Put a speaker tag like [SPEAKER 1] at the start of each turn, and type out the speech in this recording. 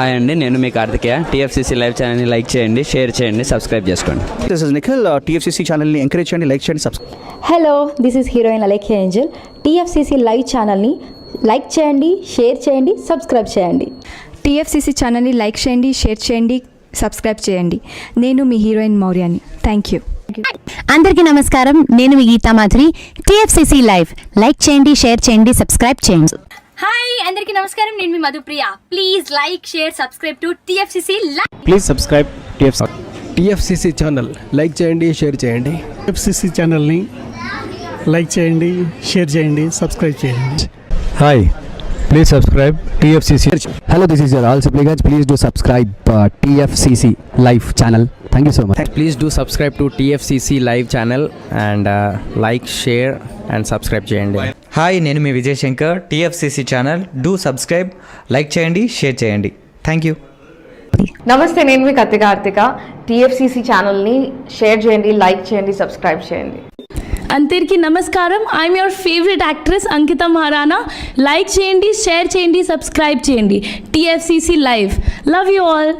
[SPEAKER 1] Hi అండి, నేను మీ కార్తికేయ. టీఎఫ్సీసీ లైవ్ ఛానల్ని లైక్ చేయండి, షేర్ చేయండి, సబ్స్క్రైబ్ చేసుకోండి.
[SPEAKER 2] This is Nikhil. టీఎఫ్సీసీ ఛానల్ని ఎంకరేజ్ చేయండి, లైక్ చేయండి, subscribe.
[SPEAKER 3] Hello, this is heroine Alekhya Angel. TFCC live ఛానల్ని లైక్ చేయండి, షేర్ చేయండి, సబ్స్క్రైబ్ చేయండి.
[SPEAKER 4] టీఎఫ్సీసీ ఛానల్ని లైక్ చేయండి, షేర్ చేయండి, సబ్స్క్రైబ్ చేయండి. నేను మీ హీరోయిన్ మౌర్యాని. Thank you.
[SPEAKER 5] అందరికీ నమస్కారం, నేను మీ Geetha Madhuri. TFCC live like చేయండి, షేర్ చేయండి, సబ్స్క్రైబ్ చేయండి.
[SPEAKER 6] హాయ్ అందరికీ నమస్కారం, నేను మీ Madhupriya. Please like, share, subscribe to TFCC live.
[SPEAKER 7] Please subscribe TFCC channel. Like చేయండి, షేర్ చేయండి.
[SPEAKER 8] టీఎఫ్సీసీ ఛానల్ని లైక్ చేయండి, షేర్ చేయండి, సబ్స్క్రైబ్ చేయండి.
[SPEAKER 7] Hi, please subscribe TFCC. Hello, this is your Rahul Sipligunj. Please do subscribe TFCC live channel. Thank you so much.
[SPEAKER 1] Please do subscribe to TFCC live channel and like, share and subscribe చేయండి.
[SPEAKER 9] Hi, నేను మీ Vijay Shankar. TFCC channel do subscribe, like చేయండి, share చేయండి. Thank you.
[SPEAKER 10] నమస్తే, నేను మీ Karthika. TFCC ఛానల్ని share చేయండి, like చేయండి, సబ్స్క్రైబ్ చేయండి.
[SPEAKER 11] అందరికీ నమస్కారం, I'm your favourite actress Ankita Maharana. Like చేయండి, షేర్ చేయండి, సబ్స్క్రైబ్ చేయండి. TFCC live. Love you all.